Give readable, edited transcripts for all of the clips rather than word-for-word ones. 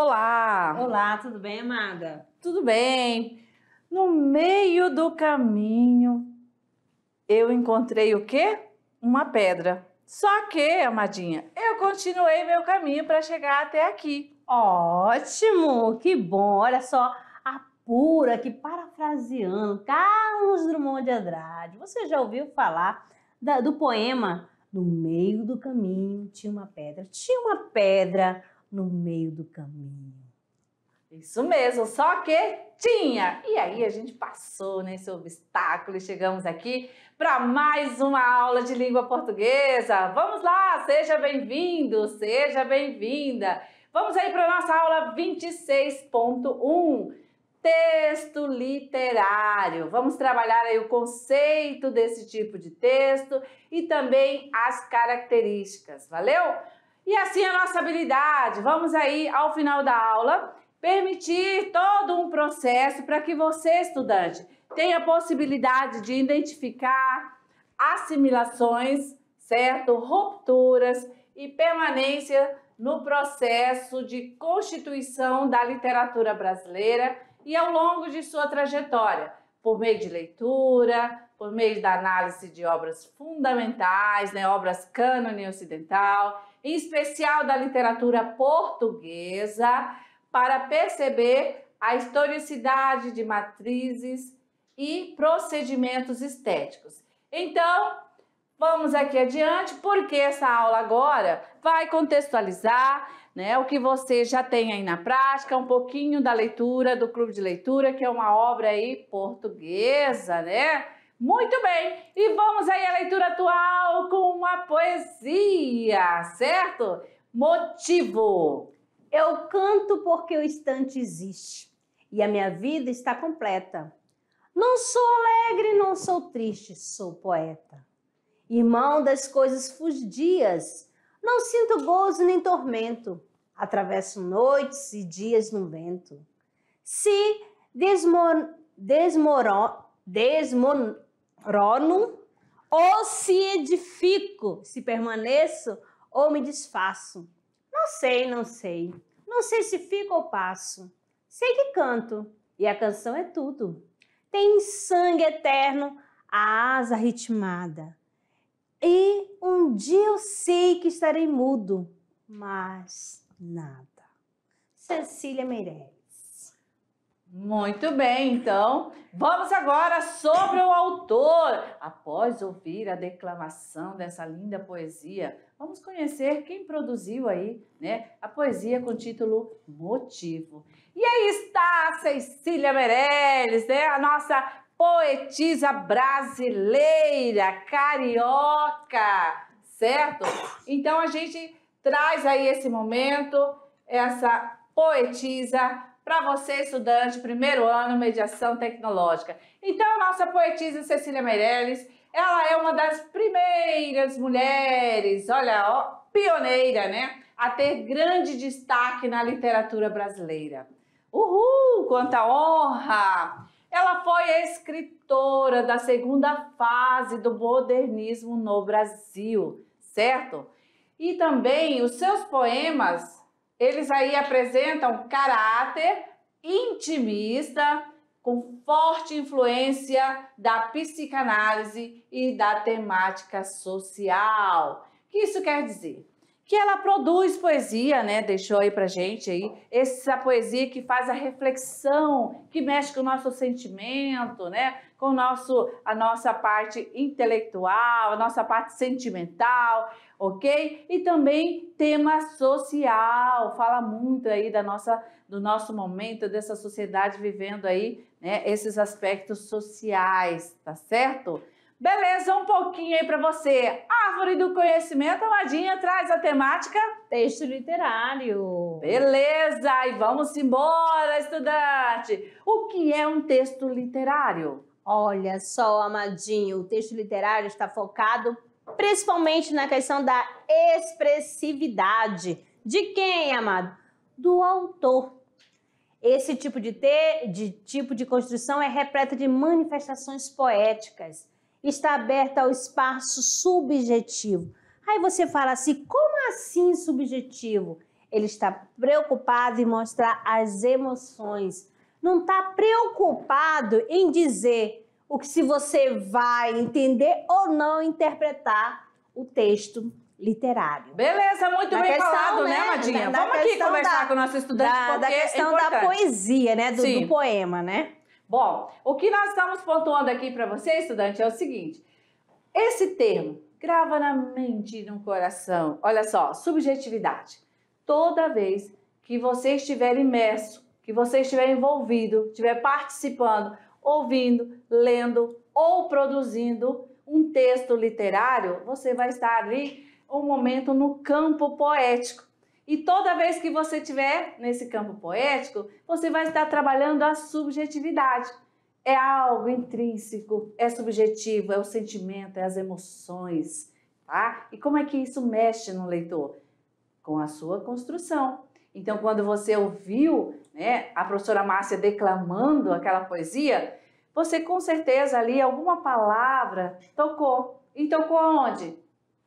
Olá! Olá, tudo bem, amada? Tudo bem? No meio do caminho, eu encontrei o quê? Uma pedra. Só que, amadinha, eu continuei meu caminho para chegar até aqui. Ótimo, que bom. Olha só, apura que parafraseando Carlos Drummond de Andrade. Você já ouviu falar do poema No meio do caminho tinha uma pedra. Tinha uma pedra no meio do caminho. Isso mesmo, só que tinha. E aí a gente passou nesse obstáculo e chegamos aqui para mais uma aula de língua portuguesa. Vamos lá, seja bem-vindo, seja bem-vinda. Vamos aí para a nossa aula 26.1, texto literário. Vamos trabalhar aí o conceito desse tipo de texto e também as características, valeu? E assim a nossa habilidade. Vamos aí ao final da aula permitir todo um processo para que você, estudante, tenha a possibilidade de identificar assimilações, certo? Rupturas e permanência no processo de constituição da literatura brasileira e ao longo de sua trajetória, por meio de leitura, por meio da análise de obras fundamentais, né, obras cânone ocidental, em especial da literatura portuguesa, para perceber a historicidade de matrizes e procedimentos estéticos. Então, vamos aqui adiante, porque essa aula agora vai contextualizar, né, o que você já tem aí na prática, um pouquinho da leitura do Clube de Leitura, que é uma obra aí portuguesa, né? Muito bem, e vamos aí à leitura atual com uma poesia, certo? Motivo. Eu canto porque o instante existe e a minha vida está completa. Não sou alegre, não sou triste, sou poeta. Irmão das coisas fugidias, não sinto gozo nem tormento. Atravesso noites e dias no vento. Se desmorono ou se edifico, se permaneço ou me desfaço. Não sei, não sei. Não sei se fico ou passo. Sei que canto, e a canção é tudo. Tem sangue eterno a asa ritmada. E um dia eu sei que estarei mudo, mas nada. Cecília Meirelles. Muito bem, então, vamos agora sobre o autor. Após ouvir a declamação dessa linda poesia, vamos conhecer quem produziu aí, né, a poesia com o título Motivo. E aí está a Cecília Meirelles, né, a nossa poetisa brasileira, carioca, certo? Então a gente traz aí esse momento, essa poetisa para você, estudante, primeiro ano, mediação tecnológica. Então, a nossa poetisa Cecília Meirelles, ela é uma das primeiras mulheres, olha, ó, pioneira, né, a ter grande destaque na literatura brasileira. Uhul, quanta honra! Ela foi a escritora da segunda fase do modernismo no Brasil, certo? E também os seus poemas, eles aí apresentam caráter intimista, com forte influência da psicanálise e da temática social. O que isso quer dizer? Que ela produz poesia, né? Deixou aí pra gente aí essa poesia que faz a reflexão, que mexe com o nosso sentimento, né? Com a nossa parte intelectual, a nossa parte sentimental, ok? E também tema social, fala muito aí do nosso momento, dessa sociedade vivendo aí, né? Esses aspectos sociais, tá certo? Beleza, um pouquinho aí para você. Árvore do Conhecimento, Amadinha, traz a temática texto literário. Beleza, e vamos embora, estudante. O que é um texto literário? Olha só, Amadinho, o texto literário está focado principalmente na questão da expressividade. De quem, amado? Do autor. Esse tipo de construção é repleta de manifestações poéticas. Está aberta ao espaço subjetivo. Aí você fala assim, como assim subjetivo? Ele está preocupado em mostrar as emoções. Não está preocupado em dizer o que se você vai entender ou não interpretar o texto literário. Beleza, muito bem falado, né, Amadinha? Vamos aqui conversar com o nosso estudante porque da questão da poesia, né, do poema, né? Bom, o que nós estamos pontuando aqui para você, estudante, é o seguinte. Esse termo, grava na mente e no coração. Olha só, subjetividade. Toda vez que você estiver imerso, que você estiver envolvido, estiver participando, ouvindo, lendo ou produzindo um texto literário, você vai estar ali um momento no campo poético. E toda vez que você estiver nesse campo poético, você vai estar trabalhando a subjetividade. É algo intrínseco, é subjetivo, é o sentimento, é as emoções, tá? E como é que isso mexe no leitor? Com a sua construção. Então, quando você ouviu, né, a professora Márcia declamando aquela poesia, você com certeza ali alguma palavra tocou. E tocou aonde?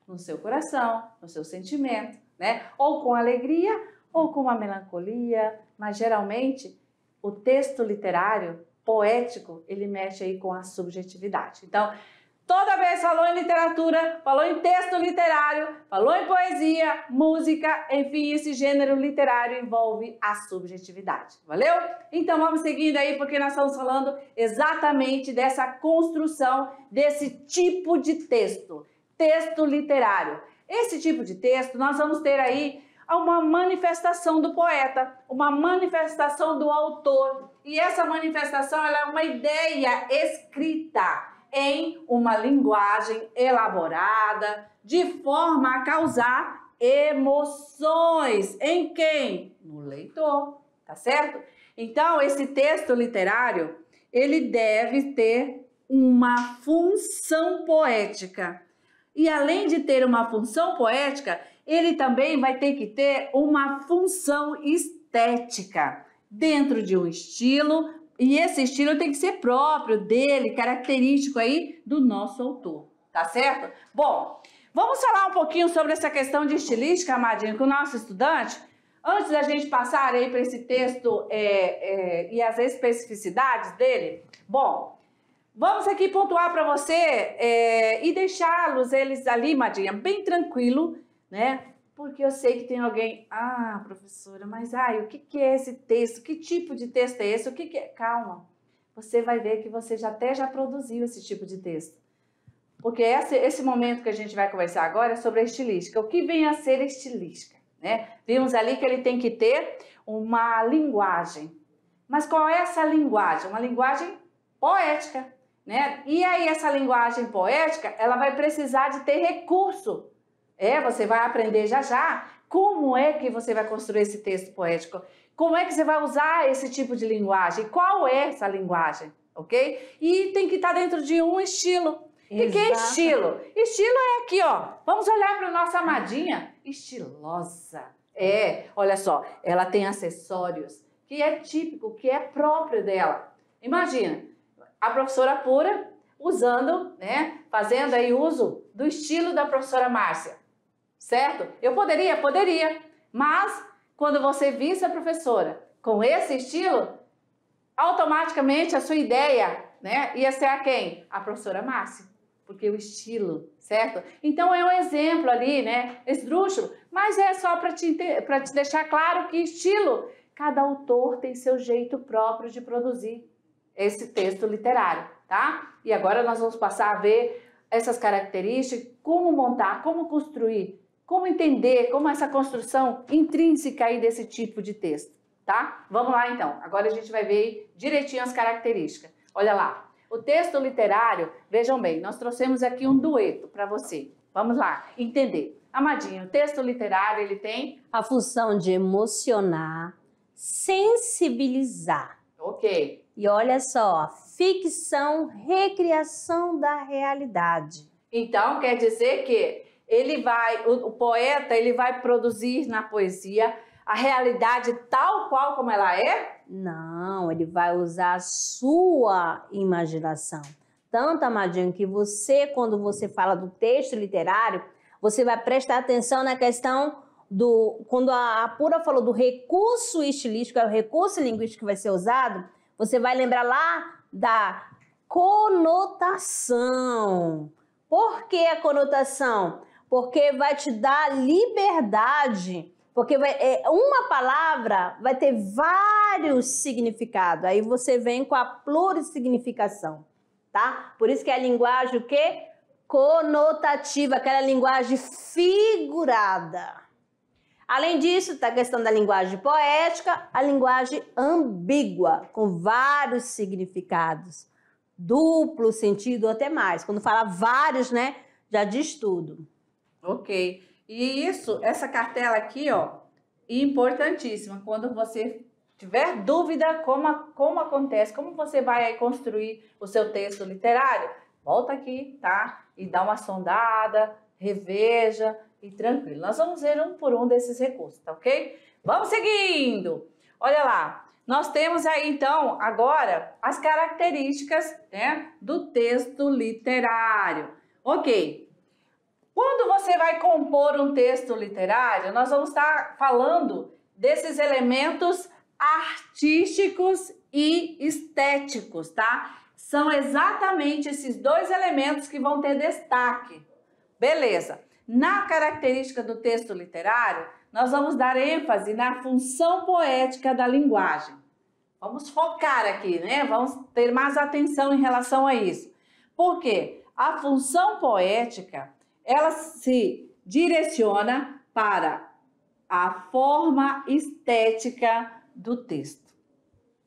No seu coração, no seu sentimento, né? Ou com alegria, ou com uma melancolia, mas geralmente o texto literário, poético, ele mexe aí com a subjetividade. Então, toda vez falou em literatura, falou em texto literário, falou em poesia, música, enfim, esse gênero literário envolve a subjetividade. Valeu? Então vamos seguindo aí porque nós estamos falando exatamente dessa construção desse tipo de texto, texto literário. Esse tipo de texto nós vamos ter aí uma manifestação do poeta, uma manifestação do autor. E essa manifestação ela é uma ideia escrita em uma linguagem elaborada, de forma a causar emoções. Em quem? No leitor, tá certo? Então, esse texto literário, ele deve ter uma função poética. E além de ter uma função poética, ele também vai ter que ter uma função estética, dentro de um estilo. E esse estilo tem que ser próprio dele, característico aí do nosso autor, tá certo? Bom, vamos falar um pouquinho sobre essa questão de estilística, Amadinho, com o nosso estudante. Antes da gente passar aí para esse texto e as especificidades dele, bom, vamos aqui pontuar para você e deixá-los, eles ali, Madinha, bem tranquilo, né? Porque eu sei que tem alguém, professora, mas o que é esse texto? Que tipo de texto é esse? O que é? Calma, você vai ver que você já produziu esse tipo de texto. Porque esse momento que a gente vai conversar agora é sobre a estilística. O que vem a ser estilística, né? Vimos ali que ele tem que ter uma linguagem. Mas qual é essa linguagem? Uma linguagem poética, né? E aí essa linguagem poética, ela vai precisar de ter recurso. Você vai aprender já como é que você vai construir esse texto poético, como é que você vai usar esse tipo de linguagem, qual é essa linguagem, ok? E tem que estar dentro de um estilo. O que é estilo? Estilo é aqui, ó, vamos olhar para a nossa Amadinha, estilosa. Olha só, ela tem acessórios que é típico, que é próprio dela. Imagina, a professora Pura usando, né, fazendo aí uso do estilo da professora Márcia. Certo? Eu poderia, mas quando você visse a professora com esse estilo, automaticamente a sua ideia, né, ia ser a quem? A professora Márcia, porque o estilo, certo? Então é um exemplo ali, né, esdrúxulo, mas é só para te deixar claro que estilo, cada autor tem seu jeito próprio de produzir esse texto literário, tá? E agora nós vamos passar a ver essas características, como montar, como construir, como entender, como essa construção intrínseca aí desse tipo de texto, tá? Vamos lá então, agora a gente vai ver direitinho as características. Olha lá, o texto literário, vejam bem, nós trouxemos aqui um dueto para você. Vamos lá, entender. Amadinho, o texto literário, ele tem a função de emocionar, sensibilizar. Ok. E olha só, ficção, recriação da realidade. Então, quer dizer que o poeta, ele vai produzir na poesia a realidade tal qual como ela é? Não, ele vai usar a sua imaginação. Tanto, Amadinho, que você, quando você fala do texto literário, você vai prestar atenção na questão quando a Pura falou do recurso estilístico, é o recurso linguístico que vai ser usado, você vai lembrar lá da conotação. Por que a conotação? Porque vai te dar liberdade, porque uma palavra vai ter vários significados. Aí você vem com a plurissignificação, tá? Por isso que é a linguagem o quê? Conotativa, aquela linguagem figurada. Além disso, tá a questão da linguagem poética, a linguagem ambígua, com vários significados, duplo sentido ou até mais. Quando fala vários, né, já diz tudo. Ok. E essa cartela aqui, ó, importantíssima. Quando você tiver dúvida como acontece, como você vai aí construir o seu texto literário, volta aqui, tá? E dá uma sondada, reveja e tranquilo. Nós vamos ver um por um desses recursos, tá ok? Vamos seguindo! Olha lá, nós temos aí então agora as características, né, do texto literário. Ok. Quando você vai compor um texto literário, nós vamos estar falando desses elementos artísticos e estéticos, tá? São exatamente esses dois elementos que vão ter destaque. Beleza. Na característica do texto literário, nós vamos dar ênfase na função poética da linguagem. Vamos focar aqui, né? Vamos ter mais atenção em relação a isso. Por quê? A função poética, ela se direciona para a forma estética do texto.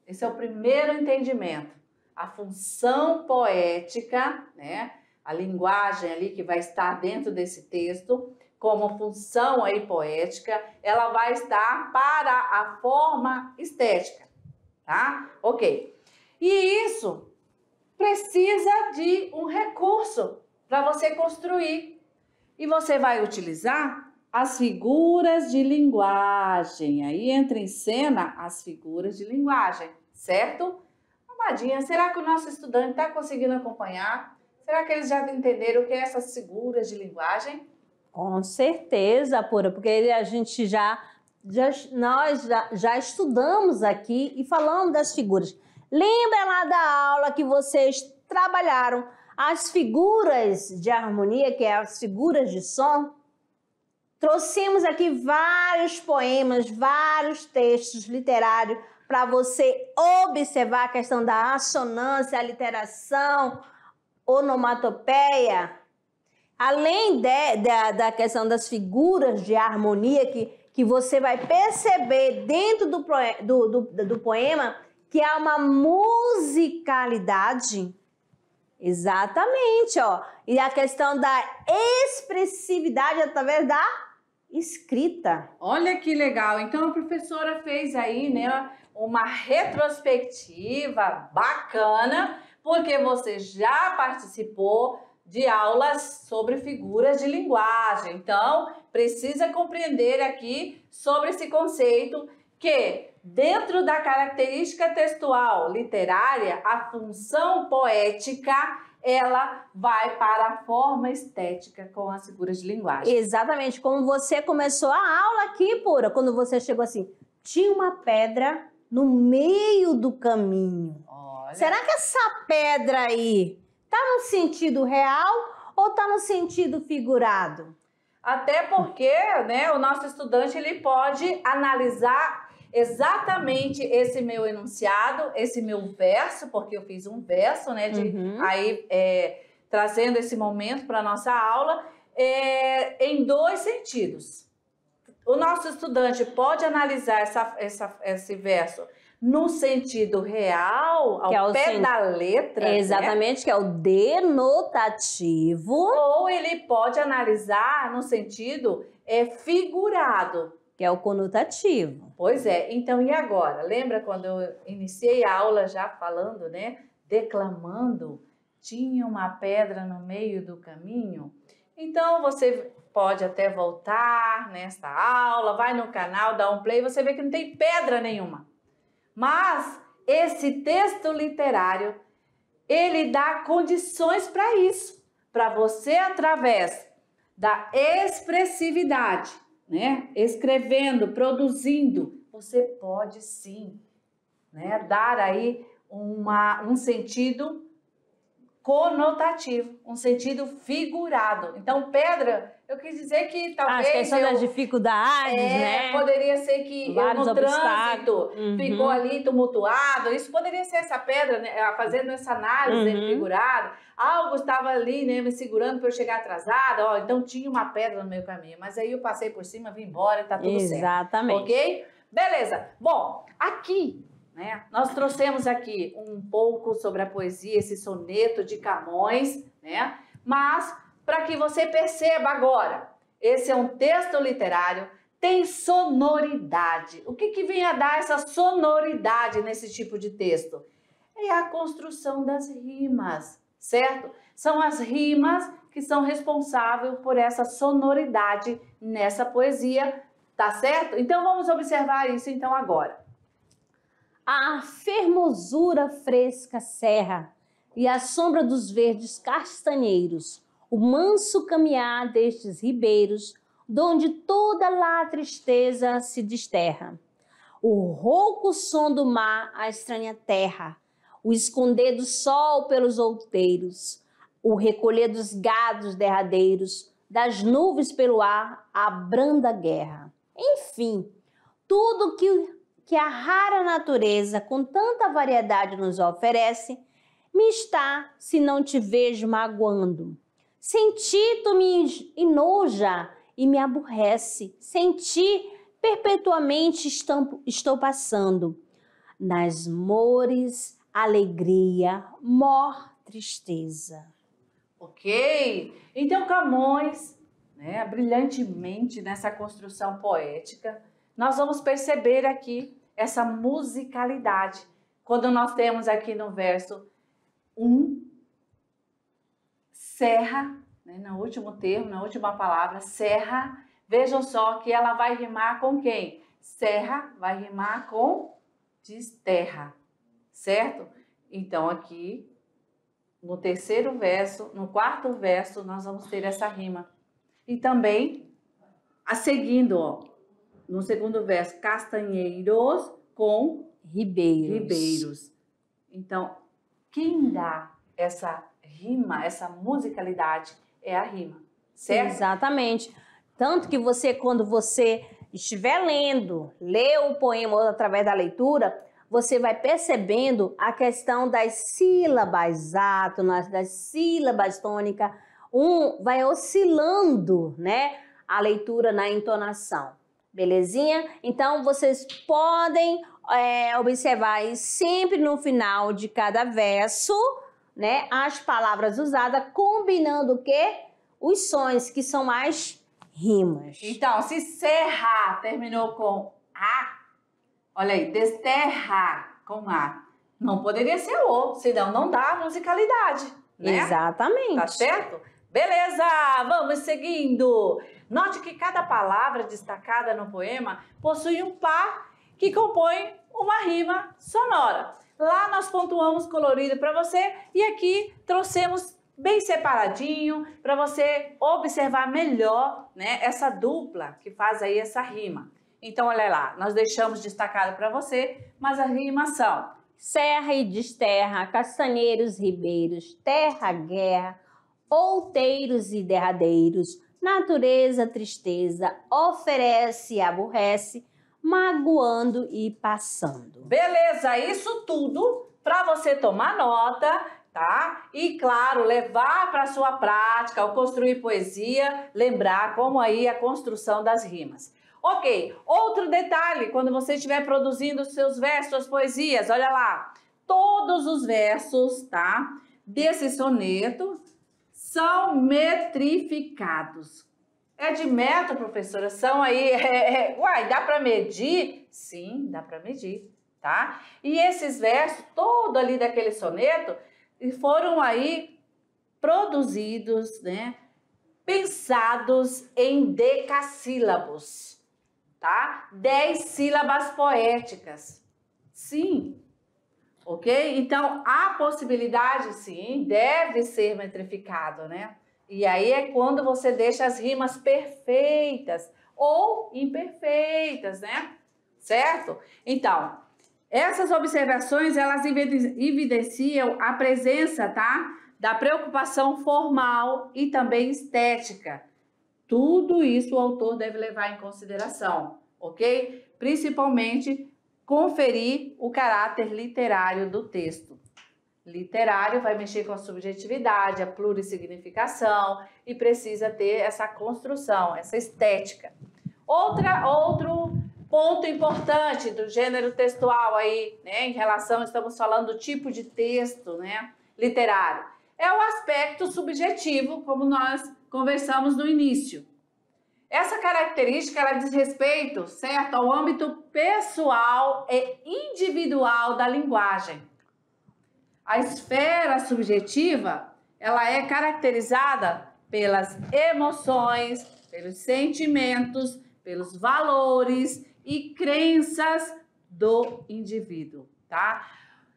Esse é o primeiro entendimento. A função poética, né? A linguagem ali que vai estar dentro desse texto, como função aí poética, ela vai estar para a forma estética, tá? Ok. E isso precisa de um recurso para você construir. E você vai utilizar as figuras de linguagem. Aí entra em cena as figuras de linguagem, certo? Amadinha, será que o nosso estudante está conseguindo acompanhar? Será que eles já entenderam o que é essas figuras de linguagem? Com certeza, Pura, porque a gente nós já estudamos aqui e falamos das figuras. Lembra lá da aula que vocês trabalharam as figuras de harmonia, que é as figuras de som? Trouxemos aqui vários poemas, vários textos literários para você observar a questão da assonância, a literação, onomatopeia. Além da questão das figuras de harmonia que você vai perceber dentro do poema que há uma musicalidade. Exatamente, ó. E a questão da expressividade através da escrita. Olha que legal. Então a professora fez aí, né, uma retrospectiva bacana, porque você já participou de aulas sobre figuras de linguagem. Então, precisa compreender aqui sobre esse conceito que, dentro da característica textual literária, a função poética, ela vai para a forma estética com as figuras de linguagem. Exatamente, como você começou a aula aqui, Pura, quando você chegou assim, tinha uma pedra no meio do caminho. Olha. Será que essa pedra aí tá no sentido real ou tá no sentido figurado? Até porque, né, o nosso estudante ele pode analisar exatamente esse meu enunciado, esse meu verso, porque eu fiz um verso, né, trazendo esse momento para a nossa aula, em dois sentidos. O nosso estudante pode analisar esse verso no sentido real, ao pé da letra. Exatamente, né? Que é o denotativo. Ou ele pode analisar no sentido figurado, que é o conotativo. Pois é. Então, e agora? Lembra quando eu iniciei a aula já falando, né? Declamando, tinha uma pedra no meio do caminho? Então, você pode até voltar nesta aula, vai no canal, dá um play, você vê que não tem pedra nenhuma. Mas esse texto literário, ele dá condições para isso, para você, através da expressividade, né, escrevendo, produzindo, você pode sim, né, dar aí um sentido conotativo, um sentido figurado. Então, pedra, eu quis dizer que talvez As questões das dificuldades, né? Poderia ser que Vários no obstáculos. trânsito ficou ali tumultuado. Isso poderia ser essa pedra, né, fazendo essa análise figurada. Algo estava ali, né, me segurando para eu chegar atrasada. Ó, então tinha uma pedra no meu caminho, mas aí eu passei por cima, vim embora e tá tudo certo. Exatamente. Ok? Beleza. Bom, aqui, né, nós trouxemos aqui um pouco sobre a poesia, esse soneto de Camões, né? Mas para que você perceba agora, esse é um texto literário, tem sonoridade. O que vem a dar essa sonoridade nesse tipo de texto? É a construção das rimas, certo? São as rimas que são responsáveis por essa sonoridade nessa poesia, tá certo? Então vamos observar isso então agora. A fermosura fresca serra e a sombra dos verdes castanheiros, o manso caminhar destes ribeiros, donde toda lá a tristeza se desterra. O rouco som do mar, a estranha terra, o esconder do sol pelos outeiros, o recolher dos gados derradeiros, das nuvens pelo ar, a branda guerra. Enfim, tudo que a rara natureza com tanta variedade nos oferece, me está, se não te vejo magoando. Sem ti tu me enoja e me aborrece, sem ti perpetuamente estou passando. Nas mores, alegria, mor, tristeza. Ok? Então Camões, né, brilhantemente nessa construção poética, nós vamos perceber aqui essa musicalidade. Quando nós temos aqui no verso 1, serra, né, no último termo, na última palavra, serra, vejam só que ela vai rimar com quem? Serra vai rimar com desterra, certo? Então aqui, no terceiro verso, no quarto verso, nós vamos ter essa rima. E também, a seguindo, ó, no segundo verso, castanheiros com ribeiros. Então, quem dá essa rima, essa musicalidade, é a rima, certo? Exatamente. Tanto que você, quando você estiver lê o poema ou através da leitura, você vai percebendo a questão das sílabas átonas, das sílabas tônicas, vai oscilando, né, a leitura na entonação. Belezinha? Então, vocês podem observar aí sempre no final de cada verso, né, as palavras usadas, combinando o quê? Os sons, que são as rimas. Então, se serra terminou com A, olha aí, desterra com A, não poderia ser O, senão não dá musicalidade, né? Exatamente. Tá certo? Beleza, vamos seguindo. Note que cada palavra destacada no poema possui um par que compõe uma rima sonora. Lá nós pontuamos colorido para você e aqui trouxemos bem separadinho para você observar melhor, né, essa dupla que faz aí essa rima. Então, olha lá, nós deixamos destacado para você, mas as rimas são serra e desterra, castanheiros, ribeiros, terra, guerra, outeiros e derradeiros, natureza, tristeza, oferece e aborrece, magoando e passando. Beleza, isso tudo para você tomar nota, tá? E claro, levar para sua prática ao construir poesia, lembrar como aí a construção das rimas. Ok, outro detalhe, quando você estiver produzindo os seus versos, suas poesias, olha lá, todos os versos, tá, desse soneto são metrificados. É de metro, professora? São aí, uai, dá para medir? Sim, dá para medir, tá? E esses versos, todo ali daquele soneto, foram aí produzidos, né, pensados em decassílabos, tá? 10 sílabas poéticas. Sim, ok? Então, a possibilidade, sim, deve ser metrificado, né? E aí é quando você deixa as rimas perfeitas. ou imperfeitas, né? Certo? Então, essas observações, elas evidenciam a presença, tá? Da preocupação formal e também estética. Tudo isso o autor deve levar em consideração, ok? Principalmente, conferir o caráter literário do texto. Literário vai mexer com a subjetividade, a plurissignificação e precisa ter essa construção, essa estética. Outro ponto importante do gênero textual aí, né, em relação, estamos falando do tipo de texto, né, literário, é o aspecto subjetivo, como nós conversamos no início. Essa característica, ela diz respeito, certo, ao âmbito pessoal e individual da linguagem. A esfera subjetiva, ela é caracterizada pelas emoções, pelos sentimentos, pelos valores e crenças do indivíduo, tá?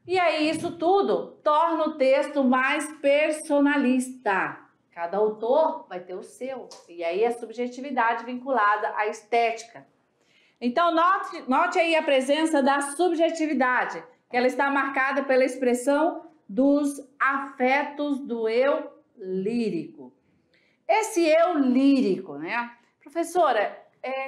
E aí isso tudo torna o texto mais personalista. Cada autor vai ter o seu, e aí a subjetividade vinculada à estética. Então, note aí a presença da subjetividade, que ela está marcada pela expressão dos afetos do eu lírico. Esse eu lírico, né? Professora,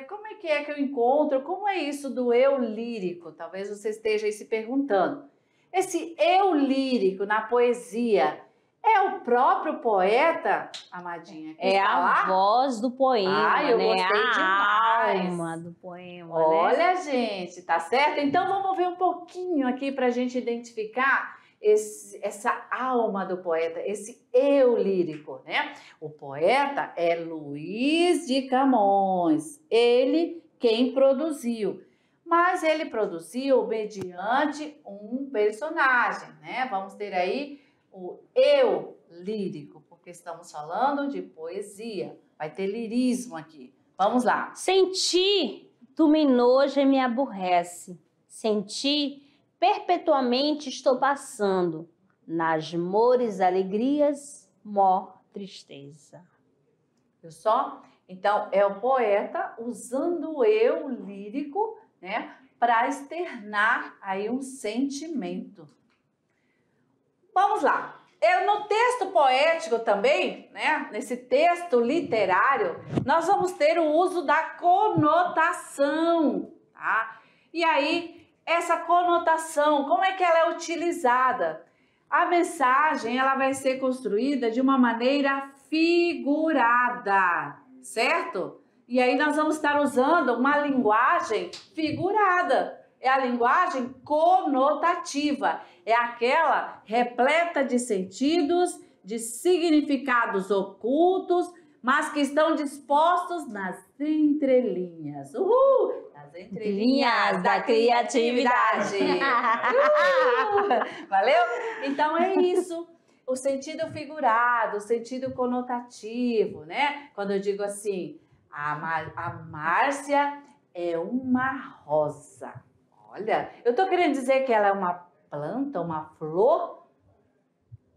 como é que eu encontro? Como é isso do eu lírico? Talvez você esteja aí se perguntando. Esse eu lírico na poesia é o próprio poeta, amadinha? É a voz do poema, eu né? gostei demais. A alma do poema, Olha, né? gente, tá certo? Então vamos ver um pouquinho aqui para a gente identificar essa alma do poeta, esse eu lírico, né? O poeta é Luiz de Camões, ele quem produziu. Mas ele produziu mediante um personagem, né? Vamos ter aí o eu lírico, porque estamos falando de poesia. Vai ter lirismo aqui. Vamos lá. Sentir, tu me enoja e me aborrece. Sentir, perpetuamente estou passando. Nas mores, alegrias, mor, tristeza. Viu só? Então, é o poeta usando o eu lírico, né, para externar aí um sentimento. Vamos lá. No texto poético também, né, nesse texto literário, nós vamos ter o uso da conotação, tá? E aí, essa conotação, como é que ela é utilizada? A mensagem, ela vai ser construída de uma maneira figurada, certo? E aí nós vamos estar usando uma linguagem figurada. É a linguagem conotativa. É aquela repleta de sentidos, de significados ocultos, mas que estão dispostos nas entrelinhas. Uhul! Nas entrelinhas da criatividade. Valeu? Então é isso. O sentido figurado, o sentido conotativo, né? Quando eu digo assim, a Márcia é uma rosa. Olha, eu tô querendo dizer que ela é uma planta, uma flor?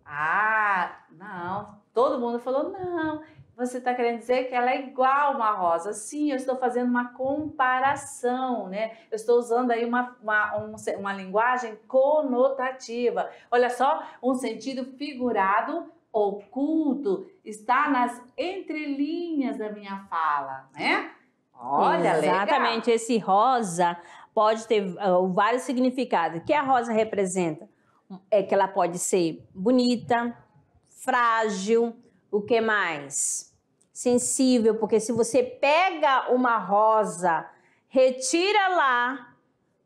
Ah, não. Todo mundo falou não. Você está querendo dizer que ela é igual uma rosa? Sim, eu estou fazendo uma comparação, né? Eu estou usando aí uma linguagem conotativa. Olha só, um sentido figurado, oculto, está nas entrelinhas da minha fala, né? Olha, exatamente, legal. Esse rosa pode ter vários significados. O que a rosa representa? É que ela pode ser bonita, frágil, o que mais? Sensível, porque se você pega uma rosa, retira lá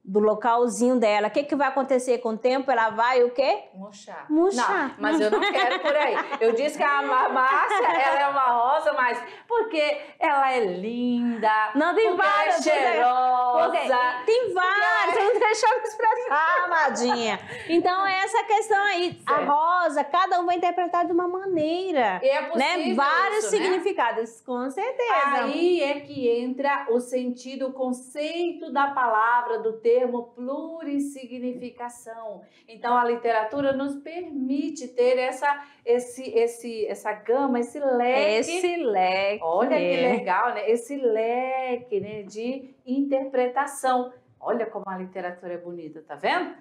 do localzinho dela, o que vai acontecer com o tempo? Ela vai o quê? Murchar. Murchar. Não, mas eu não quero por aí. Eu disse que a Márcia, ela é uma rosa, mas porque ela é linda, não, tem porque várias, ela é cheirosa. Tem várias, você não deixou eu me expressar, amadinha. Então, é essa questão aí. Certo. A rosa, cada um vai interpretar de uma maneira. E é possível, né? Vários isso, significados, né? Com certeza. Aí é que entra o sentido, o conceito da palavra, do termo termo plurissignificação. Então, a literatura nos permite ter essa gama, esse leque. Esse leque. Olha que legal, né? Esse leque, né, de interpretação. Olha como a literatura é bonita, tá vendo?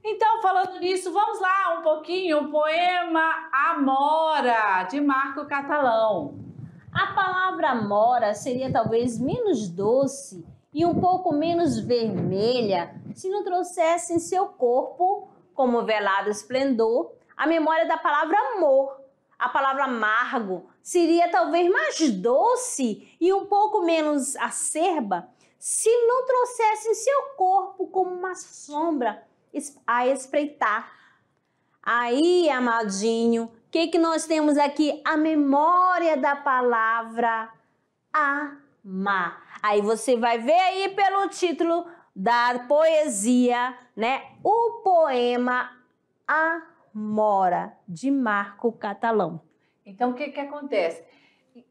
Então, falando nisso, vamos lá um pouquinho, o poema Amora, de Marco Catalão. A palavra amora seria talvez menos doce e um pouco menos vermelha se não trouxesse em seu corpo, como velado esplendor, a memória da palavra amor. A palavra amargo seria talvez mais doce e um pouco menos acerba se não trouxesse em seu corpo como uma sombra a espreitar. Aí, amadinho, o que nós temos aqui? A memória da palavra amar. Aí você vai ver aí pelo título da poesia, né? O poema Amora, de Marco Catalão. Então, o que acontece?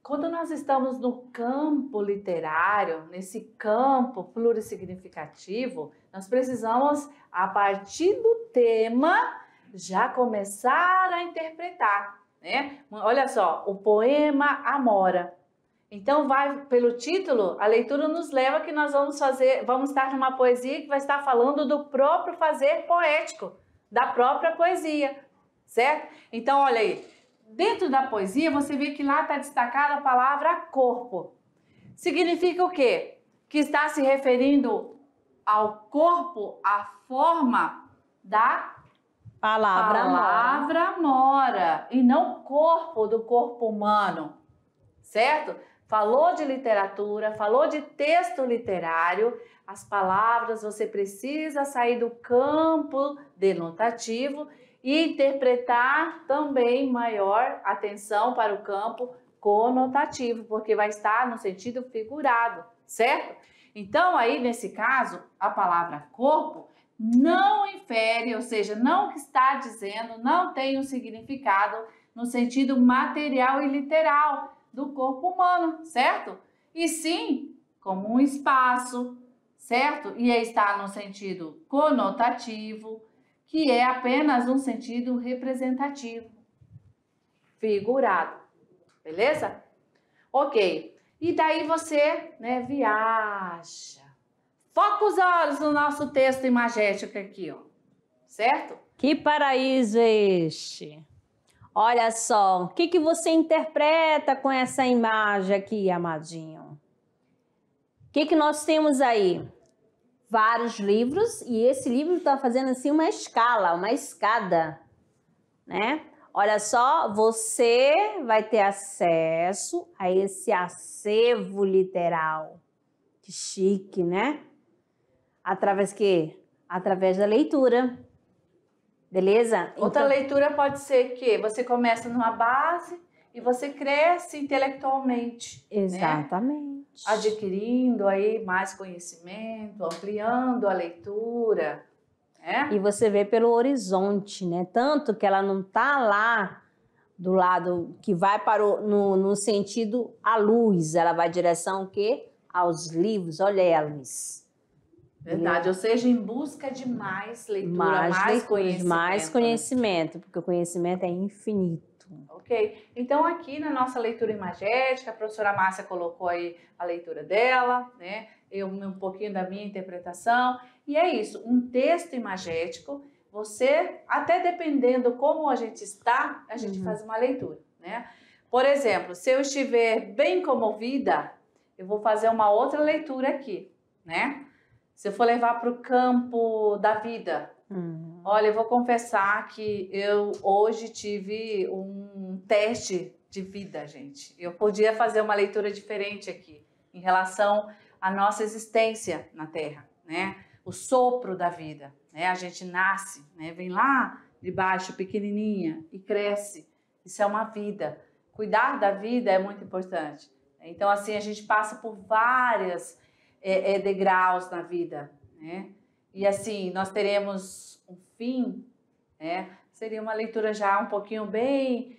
Quando nós estamos no campo literário, nesse campo plurissignificativo, nós precisamos, a partir do tema, já começar a interpretar, né? Olha só, o poema Amora. Então, vai pelo título, a leitura nos leva que nós vamos estar numa poesia que vai estar falando do próprio fazer poético, da própria poesia, certo? Então, olha aí, dentro da poesia você vê que lá está destacada a palavra corpo. Significa o quê? Que está se referindo ao corpo, à forma da palavra mora, e não corpo do corpo humano, certo? Falou de literatura, falou de texto literário, as palavras você precisa sair do campo denotativo e interpretar também maior atenção para o campo conotativo, porque vai estar no sentido figurado, certo? Então, aí nesse caso, a palavra corpo não infere, ou seja, não está dizendo, não tem um significado no sentido material e literal do corpo humano, certo? E sim, como um espaço, certo? E aí está no sentido conotativo, que é apenas um sentido representativo, figurado, beleza? Ok, e daí você, né, viaja. Foca os olhos no nosso texto imagético aqui, ó, certo? Que paraíso é este? Olha só, o que você interpreta com essa imagem aqui, amadinho? O que nós temos aí? Vários livros, e esse livro está fazendo assim uma escala, uma escada, né? Olha só, você vai ter acesso a esse acervo literal. Que chique, né? Através da leitura. Beleza? Outra então, leitura pode ser que você começa numa base e você cresce intelectualmente. Exatamente. Né? Adquirindo aí mais conhecimento, ampliando a leitura. Né? E você vê pelo horizonte, né? Tanto que ela não está lá do lado que vai para no sentido à luz. Ela vai em direção ao quê? Aos livros. Olha ela, Luiz. Verdade, ou seja, em busca de mais leitura, mais conhecimento, porque o conhecimento é infinito. Ok, então aqui na nossa leitura imagética, a professora Márcia colocou aí a leitura dela, né? Eu um pouquinho da minha interpretação, e é isso, um texto imagético, você, até dependendo como a gente está, a gente faz uma leitura, né? Por exemplo, se eu estiver bem comovida, eu vou fazer uma outra leitura aqui, né? Se eu for levar para o campo da vida, olha, eu vou confessar que eu hoje tive um teste de vida, gente. Eu podia fazer uma leitura diferente aqui, em relação à nossa existência na Terra, né? O sopro da vida, né? A gente nasce, né? Vem lá de baixo, pequenininha, e cresce. Isso é uma vida. Cuidar da vida é muito importante. Então, assim, a gente passa por várias degraus na vida, né? E assim, nós teremos um fim, né? Seria uma leitura já um pouquinho bem,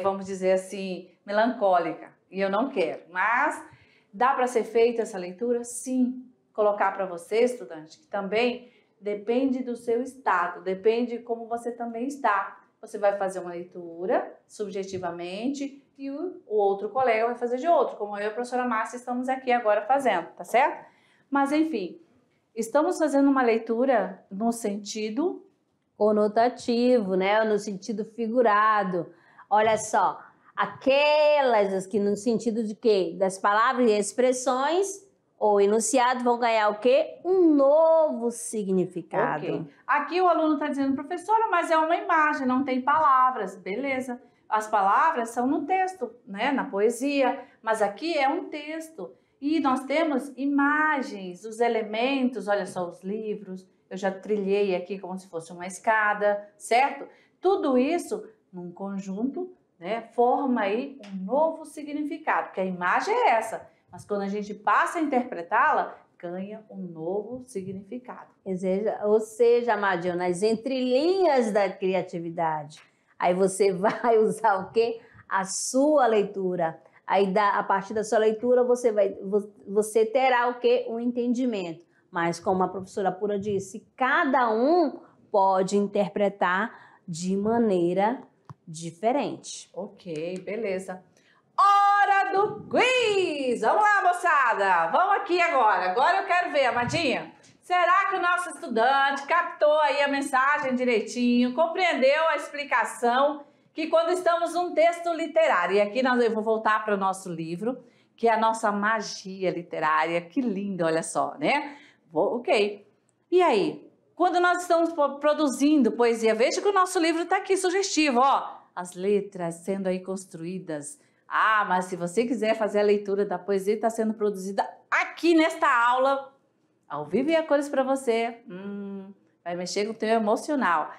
vamos dizer assim, melancólica, e eu não quero. Mas dá para ser feita essa leitura? Sim, colocar para você, estudante, que também depende do seu estado, depende de como você também está. Você vai fazer uma leitura subjetivamente e o outro colega vai fazer de outro, como eu e a professora Márcia estamos aqui agora fazendo, tá certo? Mas enfim, estamos fazendo uma leitura no sentido conotativo, né? No sentido figurado. Olha só, aquelas que no sentido de quê? Das palavras e expressões ou enunciado vão ganhar o quê? Um novo significado. Ok. Aqui o aluno está dizendo, professora, mas é uma imagem, não tem palavras. Beleza. As palavras são no texto, né? Na poesia, mas aqui é um texto. E nós temos imagens, os elementos, olha só os livros, eu já trilhei aqui como se fosse uma escada, certo? Tudo isso num conjunto, né, forma aí um novo significado, porque a imagem é essa, mas quando a gente passa a interpretá-la, ganha um novo significado. Ou seja, Amadinho, nas entrelinhas da criatividade, aí você vai usar o quê? A sua leitura. Aí, a partir da sua leitura, você terá o quê? Um entendimento. Mas, como a professora Pura disse, cada um pode interpretar de maneira diferente. Ok, beleza. Hora do quiz! Vamos lá, moçada! Vamos aqui agora. Agora eu quero ver, Amadinha. Será que o nosso estudante captou aí a mensagem direitinho, compreendeu a explicação? Que quando estamos num texto literário, e aqui eu vou voltar para o nosso livro, que é a nossa magia literária, que lindo, olha só, né? Ok. E aí, quando nós estamos produzindo poesia, veja que o nosso livro está aqui sugestivo, ó, as letras sendo aí construídas. Ah, mas se você quiser fazer a leitura da poesia, está sendo produzida aqui nesta aula, ao vivo e a cores para você, vai mexer com o teu emocional.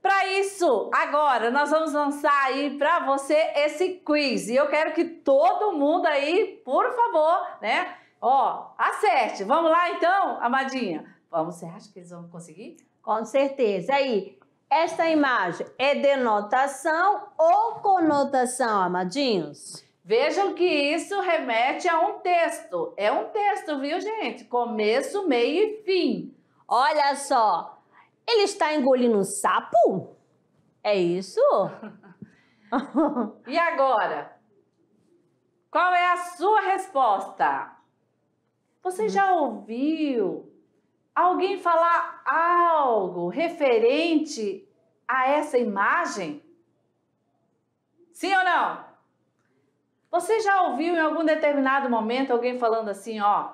Para isso, agora nós vamos lançar aí para você esse quiz. E eu quero que todo mundo aí, por favor, né? Ó, acerte. Vamos lá então, Amadinha? Vamos, você acha que eles vão conseguir? Com certeza. Aí, esta imagem é denotação ou conotação, amadinhos? Vejam que isso remete a um texto. É um texto, viu, gente? Começo, meio e fim. Olha só. Ele está engolindo um sapo? É isso? E agora? Qual é a sua resposta? Você já ouviu alguém falar algo referente a essa imagem? Sim ou não? Você já ouviu em algum determinado momento alguém falando assim, ó,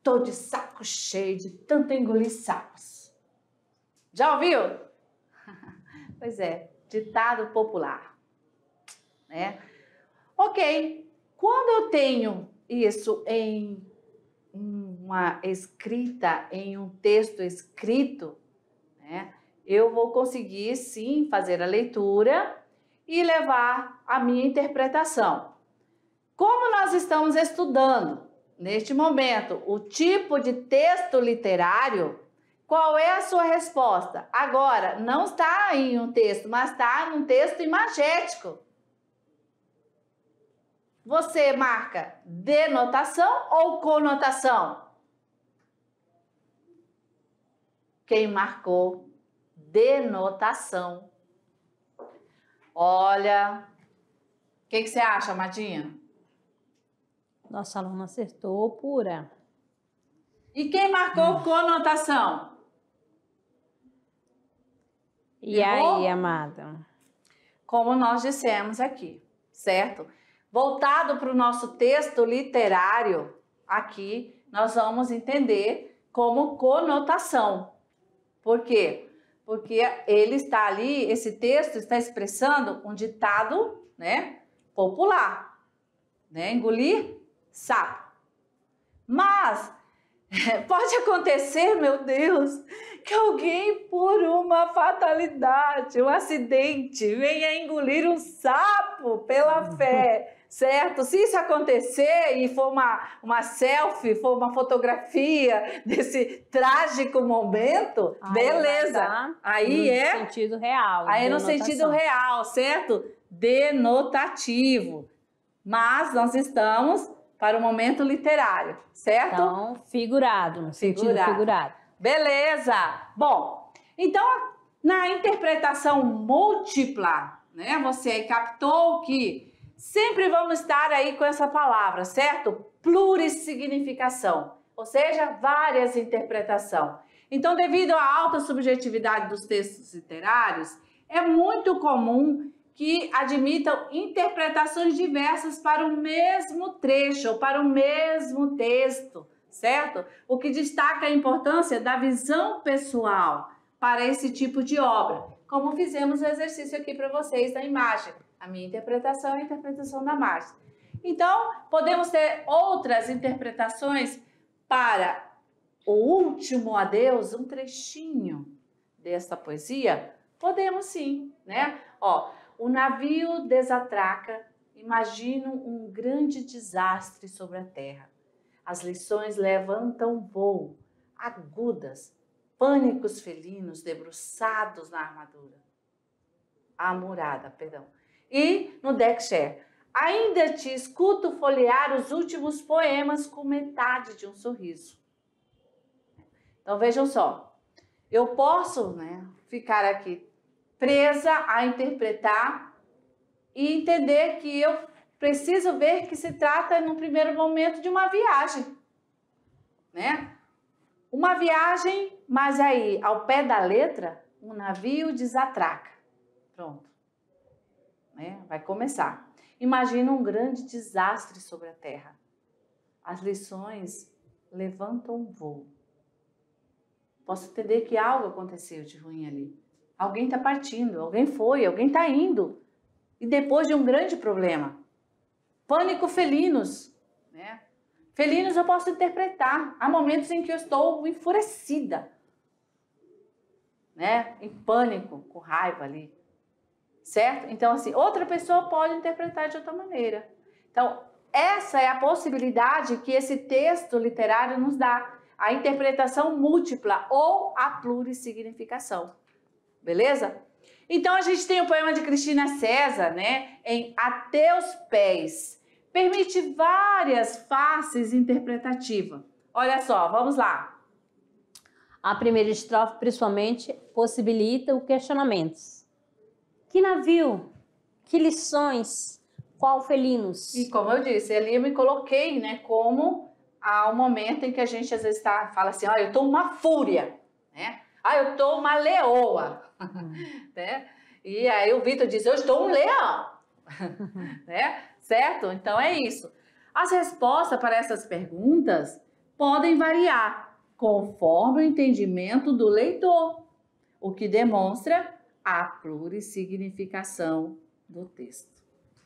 tô de saco cheio de tanto engolir sapos. Já ouviu? Pois é, ditado popular, né? Ok, quando eu tenho isso em uma escrita, em um texto escrito, né, eu vou conseguir sim fazer a leitura e levar a minha interpretação. Como nós estamos estudando neste momento o tipo de texto literário, qual é a sua resposta? Agora, não está em um texto, mas está num texto imagético. Você marca denotação ou conotação? Quem marcou denotação? Olha, o que você acha, Amadinha? Nossa aluna acertou, Pura. E quem marcou conotação? E aí, amada? Como nós dissemos aqui, certo? Voltado para o nosso texto literário, aqui nós vamos entender como conotação. Por quê? Porque ele está ali, esse texto está expressando um ditado, né, popular, né? Engolir sapo. Mas pode acontecer, meu Deus, que alguém, por uma fatalidade, um acidente, venha engolir um sapo pela fé, certo? Se isso acontecer e for uma selfie, for uma fotografia desse trágico momento, beleza. Aí no sentido real. Aí no sentido real, certo? Denotativo. Mas nós estamos para o momento literário, certo? Então, figurado, no sentido figurado. Beleza! Bom, então, na interpretação múltipla, né? Você aí captou que sempre vamos estar aí com essa palavra, certo? Plurissignificação, ou seja, várias interpretações. Então, devido à alta subjetividade dos textos literários, é muito comum que admitam interpretações diversas para o mesmo trecho ou para o mesmo texto, certo? O que destaca a importância da visão pessoal para esse tipo de obra, como fizemos o exercício aqui para vocês na imagem, a minha interpretação e a interpretação da Márcia. Então, podemos ter outras interpretações para o último adeus, um trechinho desta poesia? Podemos sim, né? Ó, o navio desatraca, imagino um grande desastre sobre a terra. As lições levantam voo, agudas, pânicos felinos debruçados na armadura. Amurada, perdão. E no deckchair, ainda te escuto folhear os últimos poemas com metade de um sorriso. Então vejam só, eu posso, né, ficar aqui presa a interpretar e entender que eu preciso ver que se trata, no primeiro momento, de uma viagem, né? Uma viagem, mas aí, ao pé da letra, um navio desatraca. Pronto. Né? Vai começar. Imagina um grande desastre sobre a terra. As lições levantam voo. Posso entender que algo aconteceu de ruim ali. Alguém está partindo, alguém foi, alguém está indo. E depois de um grande problema. Pânico felinos, né? Felinos eu posso interpretar. Há momentos em que eu estou enfurecida, né? Em pânico, com raiva ali. Certo? Então, assim, outra pessoa pode interpretar de outra maneira. Então, essa é a possibilidade que esse texto literário nos dá. A interpretação múltipla ou a plurissignificação. Beleza? Então, a gente tem o poema de Cristina César, né? Em A Teus Pés. Permite várias faces interpretativas. Olha só, vamos lá. A primeira estrofe, principalmente, possibilita o questionamento. Que navio? Que lições? Qual felinos? E como eu disse, ali eu me coloquei, né? Como há um momento em que a gente às vezes fala assim, eu tô uma fúria, né? Eu tô uma leoa, né? E aí o Vitor diz, eu estou um leão, né? Certo? Então é isso. As respostas para essas perguntas podem variar conforme o entendimento do leitor, o que demonstra a plurissignificação do texto,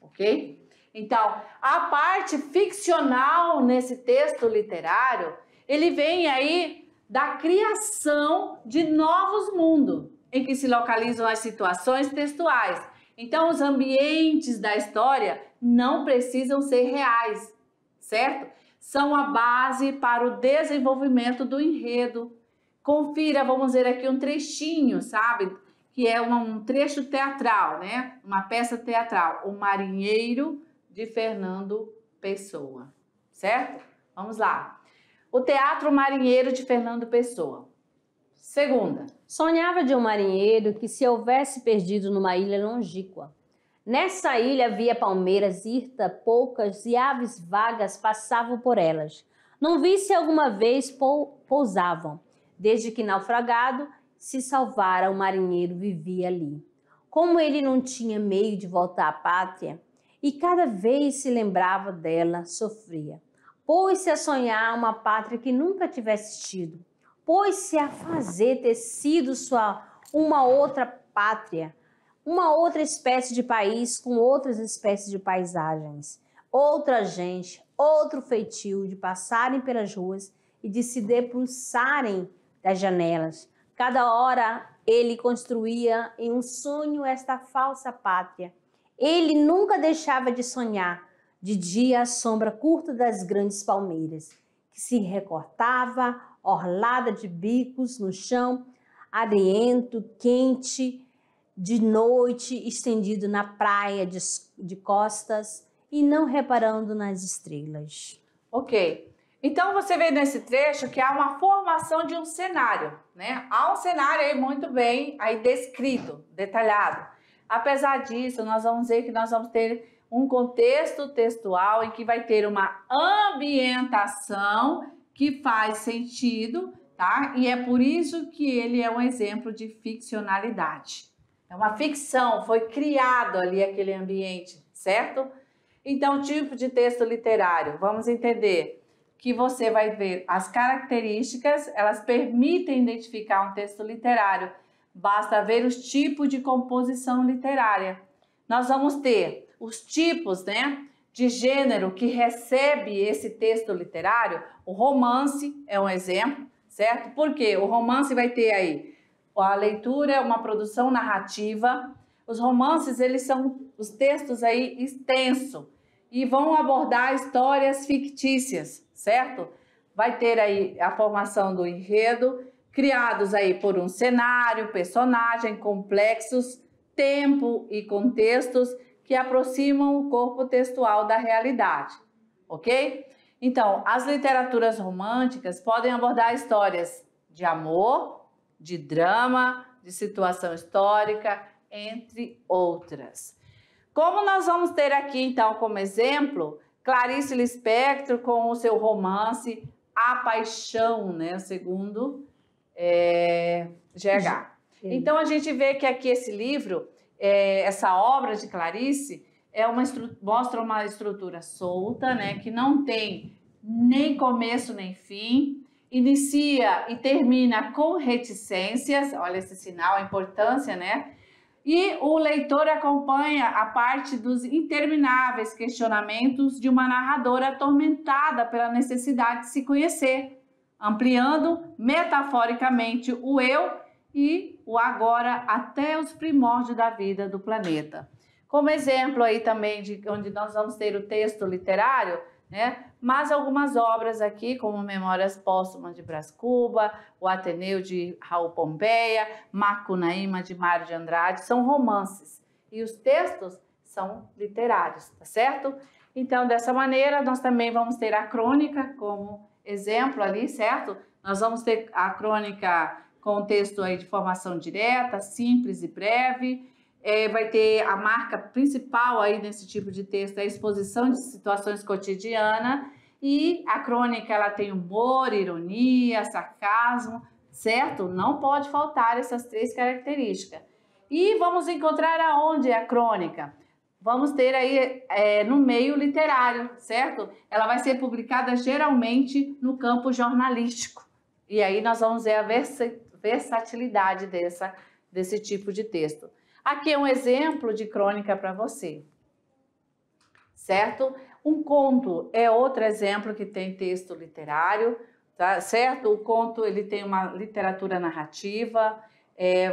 ok? Então, a parte ficcional nesse texto literário, ele vem aí da criação de novos mundos, em que se localizam as situações textuais. Então, os ambientes da história não precisam ser reais, certo? São a base para o desenvolvimento do enredo. Confira, vamos ver aqui um trechinho, sabe? Que é um trecho teatral, né? Uma peça teatral, O Marinheiro, de Fernando Pessoa, certo? Vamos lá. O Teatro Marinheiro de Fernando Pessoa. Segunda. Sonhava de um marinheiro que se houvesse perdido numa ilha longínqua. Nessa ilha havia palmeiras hirta, poucas e aves vagas passavam por elas. Não vi se alguma vez pousavam. Desde que naufragado, se salvara, o marinheiro vivia ali. Como ele não tinha meio de voltar à pátria, e cada vez se lembrava dela, sofria. Pôs-se a sonhar uma pátria que nunca tivesse tido. Pôs-se a fazer ter sido uma outra pátria, uma outra espécie de país com outras espécies de paisagens, outra gente, outro feitio de passarem pelas ruas e de se debruçarem das janelas. Cada hora ele construía em um sonho esta falsa pátria. Ele nunca deixava de sonhar, de dia a sombra curta das grandes palmeiras, que se recortava, orlada de bicos no chão, arento, quente, de noite, estendido na praia de costas e não reparando nas estrelas. Ok. Então, você vê nesse trecho que há uma formação de um cenário, né? Há um cenário aí muito bem aí descrito, detalhado. Apesar disso, nós vamos ver que nós vamos ter um contexto textual em que vai ter uma ambientação que faz sentido, tá? E é por isso que ele é um exemplo de ficcionalidade. É uma ficção, foi criado ali aquele ambiente, certo? Então, tipo de texto literário, vamos entender que você vai ver as características, elas permitem identificar um texto literário. Basta ver os tipos de composição literária. Nós vamos ter os tipos, né, de gênero que recebe esse texto literário. O romance é um exemplo, certo? Porque o romance vai ter aí a leitura, uma produção narrativa. Os romances, eles são os textos aí extensos e vão abordar histórias fictícias, certo? Vai ter aí a formação do enredo, criados aí por um cenário, personagem, complexos, tempo e contextos que aproximam o corpo textual da realidade, ok? Então, as literaturas românticas podem abordar histórias de amor, de drama, de situação histórica, entre outras. Como nós vamos ter aqui, então, como exemplo, Clarice Lispector com o seu romance A Paixão, né, segundo GH. Então, a gente vê que aqui esse livro, essa obra de Clarice, mostra uma estrutura solta, né, que não tem nem começo nem fim, inicia e termina com reticências, olha esse sinal, a importância, né? E o leitor acompanha a parte dos intermináveis questionamentos de uma narradora atormentada pela necessidade de se conhecer, ampliando metaforicamente o eu e o agora até os primórdios da vida do planeta. Como exemplo aí também de onde nós vamos ter o texto literário, né? Mas algumas obras aqui, como Memórias Póstumas de Brás Cuba, O Ateneu de Raul Pompeia, Macunaíma de Mário de Andrade, são romances. E os textos são literários, tá certo? Então, dessa maneira, nós também vamos ter a crônica como exemplo ali, certo? Nós vamos ter a crônica com texto aí de formação direta, simples e breve. Vai ter a marca principal aí nesse tipo de texto, a exposição de situações cotidianas, e a crônica ela tem humor, ironia, sarcasmo, certo? Não pode faltar essas três características. E vamos encontrar aonde a crônica? Vamos ter aí no meio literário, certo? Ela vai ser publicada geralmente no campo jornalístico. E aí nós vamos ver a versatilidade desse tipo de texto. Aqui é um exemplo de crônica para você, certo? Um conto é outro exemplo que tem texto literário, tá? Certo? O conto ele tem uma literatura narrativa,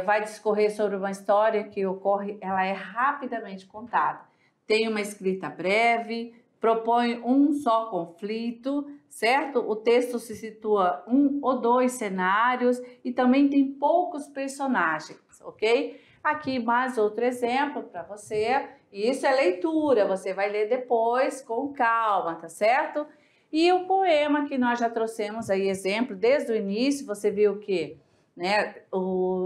vai discorrer sobre uma história que ocorre, ela é rapidamente contada. Tem uma escrita breve, propõe um só conflito, certo? O texto se situa um ou dois cenários e também tem poucos personagens, ok? Aqui mais outro exemplo para você, isso é leitura, você vai ler depois com calma, tá certo? E o poema que nós já trouxemos aí exemplo, desde o início você viu que, né,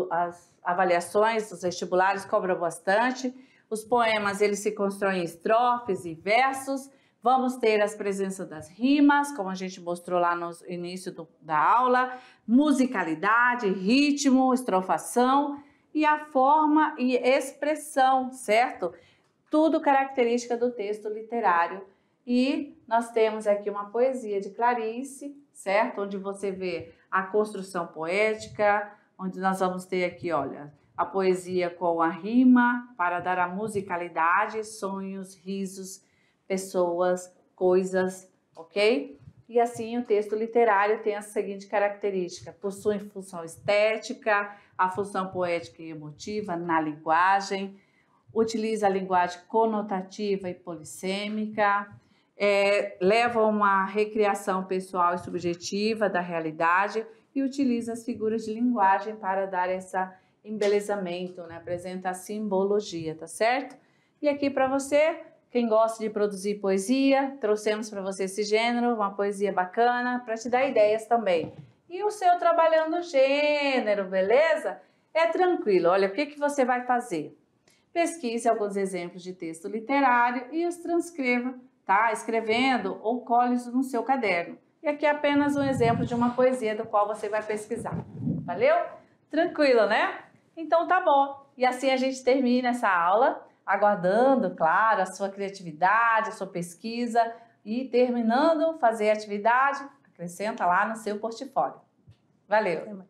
as avaliações dos vestibulares cobram bastante, os poemas eles se constroem em estrofes e versos, vamos ter as presenças das rimas, como a gente mostrou lá no início da aula, musicalidade, ritmo, estrofação, e a forma e expressão, certo? Tudo característica do texto literário. E nós temos aqui uma poesia de Clarice, certo? Onde você vê a construção poética, onde nós vamos ter aqui, olha, a poesia com a rima para dar a musicalidade, sonhos, risos, pessoas, coisas, ok? E assim o texto literário tem a seguinte característica: possui função estética, a função poética e emotiva na linguagem, utiliza a linguagem conotativa e polissêmica, leva uma recriação pessoal e subjetiva da realidade e utiliza as figuras de linguagem para dar esse embelezamento, né? Apresenta a simbologia, tá certo? E aqui para você, Quem gosta de produzir poesia, trouxemos para você esse gênero, uma poesia bacana, para te dar ideias também. E o seu trabalhando gênero, beleza? É tranquilo, olha, o que você vai fazer? Pesquise alguns exemplos de texto literário e os transcreva, tá? Escrevendo ou cole-os no seu caderno. E aqui é apenas um exemplo de uma poesia do qual você vai pesquisar. Valeu? Tranquilo, né? Então tá bom. E assim a gente termina essa aula, aguardando, claro, a sua criatividade, a sua pesquisa e terminando fazer a atividade, acrescenta lá no seu portfólio. Valeu!